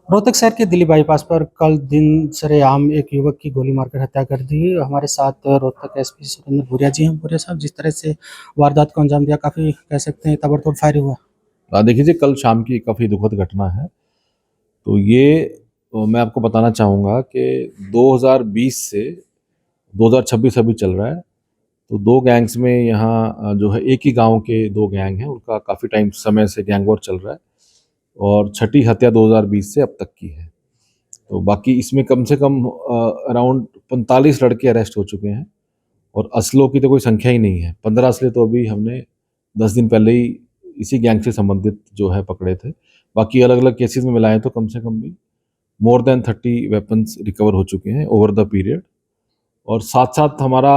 रोहतक शहर के दिल्ली बाईपास पर कल दिन सरेआम एक युवक की गोली मारकर हत्या कर दी। हमारे साथ रोहतक एसपी सुरेंद्र भूरिया जी हैं। भूरिया साहब, जिस तरह से वारदात को अंजाम दिया, काफ़ी कह सकते हैं ताबड़तोड़ फायरिंग हुआ। देखिए जी, कल शाम की काफ़ी दुखद घटना है। तो ये मैं आपको बताना चाहूँगा कि 2020 से 2026 अभी चल रहा है। तो 2 गैंग्स में यहाँ जो है एक ही गाँव के 2 गैंग हैं, उनका काफ़ी टाइम समय से गैंग वॉर चल रहा है और छठी हत्या 2020 से अब तक की है। तो बाकी इसमें कम से कम अराउंड 45 लड़के अरेस्ट हो चुके हैं और असलों की तो कोई संख्या ही नहीं है। 15 असले तो अभी हमने 10 दिन पहले ही इसी गैंग से संबंधित जो है पकड़े थे। बाकी अलग-अलग केसेस में मिलाएँ तो कम से कम भी मोर देन 30 वेपन्स रिकवर हो चुके हैं ओवर द पीरियड। और साथ-साथ हमारा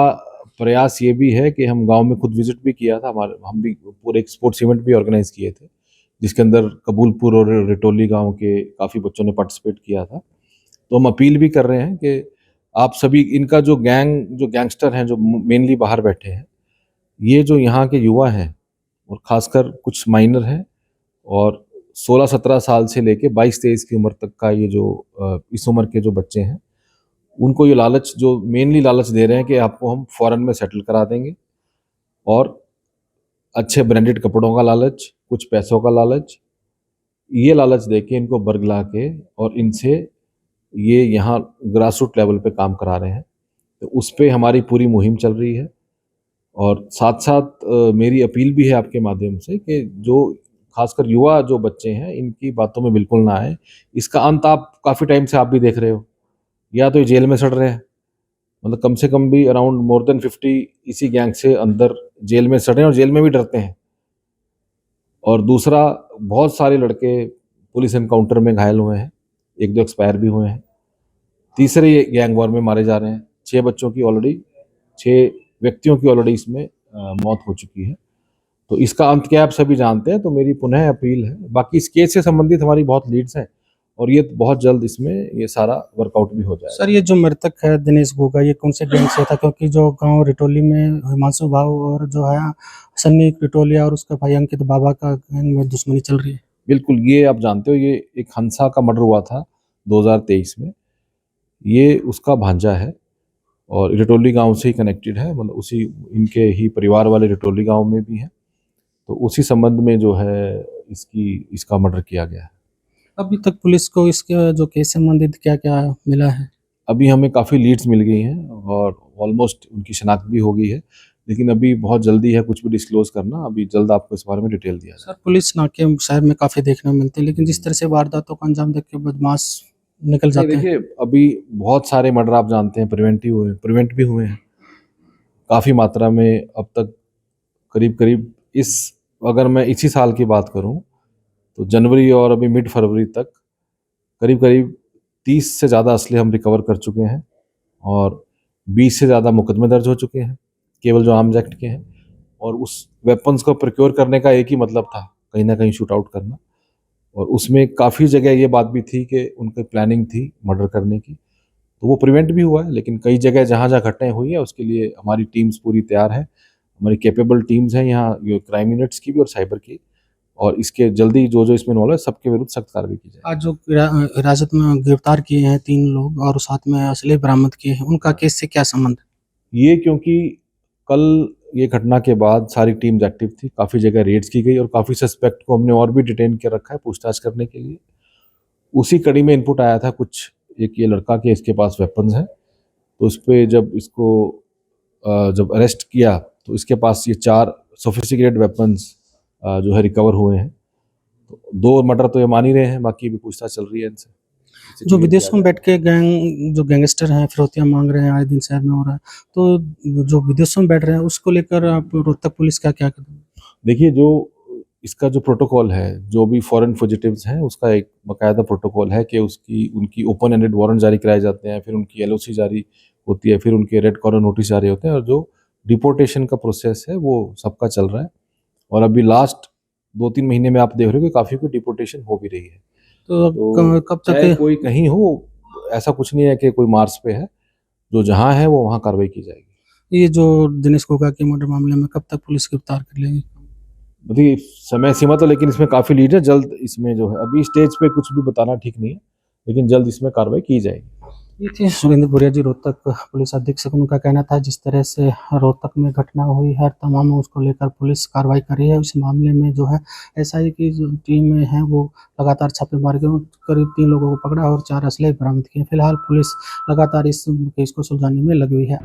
प्रयास ये भी है कि हम गाँव में खुद विज़िट भी किया था। हमारे हम भी पूरे एक स्पोर्ट्स इवेंट भी ऑर्गेनाइज़ किए थे, जिसके अंदर कबूलपुर और रिटोली गाँव के काफ़ी बच्चों ने पार्टिसिपेट किया था। तो हम अपील भी कर रहे हैं कि आप सभी इनका जो गैंगस्टर हैं, जो मेनली बाहर बैठे हैं, ये जो यहाँ के युवा हैं और ख़ासकर कुछ माइनर हैं और 16-17 साल से लेके 22-23 की उम्र तक का ये जो इस उम्र के जो बच्चे हैं, उनको ये लालच जो मेनली लालच दे रहे हैं कि आपको हम फ़ॉरेन में सेटल करा देंगे और अच्छे ब्रांडेड कपड़ों का लालच, कुछ पैसों का लालच, ये लालच देके इनको बरगला के और इनसे ये यहाँ ग्रास रूट लेवल पे काम करा रहे हैं। तो उस पे हमारी पूरी मुहिम चल रही है और साथ-साथ मेरी अपील भी है आपके माध्यम से कि जो खासकर युवा जो बच्चे हैं, इनकी बातों में बिल्कुल ना आएँ। इसका अंत आप काफ़ी टाइम से आप भी देख रहे हो, या तो ये जेल में सड़ रहे हैं, मतलब कम से कम भी अराउंड मोर देन 50 इसी गैंग से अंदर जेल में सड़े हैं और जेल में भी डरते हैं। और दूसरा, बहुत सारे लड़के पुलिस एनकाउंटर में घायल हुए हैं, 1-2 एक्सपायर भी हुए हैं। तीसरे ये गैंग वॉर में मारे जा रहे हैं। 6 बच्चों की ऑलरेडी 6 व्यक्तियों की ऑलरेडी इसमें मौत हो चुकी है। तो इसका अंत क्या है आप सभी जानते हैं, तो मेरी पुनः अपील है। बाकी इस केस से संबंधित हमारी बहुत लीड्स हैं और ये बहुत जल्द इसमें ये सारा वर्कआउट भी हो जाएगा। सर, ये जो मृतक है दिनेश गोगा, ये कौन से गैंग से था? क्योंकि जो गाँव रिटोली में हिमांशु भाऊ और जो है सन्नी रिटोलिया और उसका भाई अंकित बाबा का गैंग में दुश्मनी चल रही है। बिल्कुल, ये आप जानते हो, ये एक हंसा का मर्डर हुआ था 2023 में। ये उसका भांजा है और रिटोली गाँव से ही कनेक्टेड है, मतलब उसी इनके ही परिवार वाले रिटोली गाँव में भी हैं। तो उसी संबंध में जो है इसका मर्डर किया गया है। अभी तक पुलिस को इसके जो केस से संबंधित क्या-क्या मिला है? अभी हमें काफ़ी लीड्स मिल गई हैं और ऑलमोस्ट उनकी शिनाख्त भी हो गई है, लेकिन अभी बहुत जल्दी है कुछ भी डिस्क्लोज़ करना। अभी जल्द आपको इस बारे में डिटेल दिया सर, जाएगा। पुलिस नाके शहर में काफ़ी देखने को मिलते हैं, लेकिन जिस तरह से वारदातों को अंजाम देके बदमाश निकल नहीं जाते हैं। देखिए, अभी बहुत सारे मर्डर आप जानते हैं प्रिवेंट भी हुए हैं। काफ़ी मात्रा में अब तक करीब-करीब इस अगर मैं इसी साल की बात करूँ, तो जनवरी और अभी मिड फरवरी तक करीब-करीब 30 से ज़्यादा असले हम रिकवर कर चुके हैं और 20 से ज़्यादा मुकदमे दर्ज हो चुके हैं, केवल जो आर्म्स एक्ट के हैं। और उस वेपन्स को प्रोक्योर करने का एक ही मतलब था, कहीं न कहीं शूट आउट करना। और उसमें काफ़ी जगह ये बात भी थी कि उनकी प्लानिंग थी मर्डर करने की, तो वो प्रिवेंट भी हुआ है। लेकिन कई जगह जहाँ-जहाँ घटनाएँ हुई हैं, उसके लिए हमारी टीम्स पूरी तैयार है। हमारी कैपेबल टीम्स हैं यहाँ, ये क्राइम यूनिट्स की भी और साइबर की। और इसके जल्दी जो-जो इसमें इन्वॉल्व है, सबके विरुद्ध सख्त कार्रवाई की जाएगी। आज जो हिरासत में गिरफ्तार किए हैं 3 लोग और साथ में असले बरामद किए हैं, उनका केस से क्या संबंध है? ये क्योंकि कल ये घटना के बाद सारी टीम्स एक्टिव थी, काफ़ी जगह रेड्स की गई और काफ़ी सस्पेक्ट को हमने और भी डिटेन कर रखा है पूछताछ करने के लिए। उसी कड़ी में इनपुट आया था कुछ, एक ये लड़का के इसके पास वेपन्स हैं, तो उसपे जब इसको जब अरेस्ट किया तो इसके पास ये 4 सोफिस्टिकेटेड वेपन्स जो है रिकवर हुए हैं। तो 2 मर्डर तो ये मान ही रहे हैं, बाकी भी पूछताछ चल रही है इनसे। इसे जो क्लियर किया विदेशों में बैठ जाएगा। के जो गैंगस्टर हैं, फिरौतियाँ माँग रहे हैं, आए दिन शहर में हो रहा है। तो जो विदेशों में बैठ रहे हैं, उसको लेकर आप रोहतक पुलिस का क्या कदम? देखिए, जो इसका जो प्रोटोकॉल है, जो भी फॉरेन फुजिटिव्स हैं, उसका एक बाकायदा प्रोटोकॉल है कि उसकी उनकी ओपन एंडेड वारंट जारी कराए जाते हैं, फिर उनकी एलओसी जारी होती है, फिर उनके रेड कॉर्नर नोटिस जारी होते हैं और जो डिपोर्टेशन का प्रोसेस है, वो सबका चल रहा है। और अभी लास्ट 2-3 महीने में आप देख रहे हो कि काफ़ी की डिपोर्टेशन हो भी रही है। तो अब तो कब तक चाहे कोई कहीं हो, ऐसा कुछ नहीं है कि कोई मार्स पे है, जो जहाँ है वो वहाँ कार्रवाई की जाएगी। ये जो दिनेश घोगा के मर्डर मामले में कब तक पुलिस गिरफ्तार कर लेगी? देखिए, समय सीमा तो लेकिन इसमें काफ़ी लीड है, जल्द इसमें जो है अभी स्टेज पे कुछ भी बताना ठीक नहीं है। लेकिन जल्द इसमें कार्रवाई की जाएगी। ये थे सुरेंद्र भूरिया जी, रोहतक पुलिस अधीक्षक। उनका कहना था जिस तरह से रोहतक में घटना हुई है तमाम उसको लेकर पुलिस कार्रवाई कर रही है। इस मामले में जो है एसआई की जो टीम में है वो लगातार छापेमारी कर करीब 3 लोगों को पकड़ा और 4 असले बरामद किए। फिलहाल पुलिस लगातार इस केस को सुलझाने में लगी हुई है।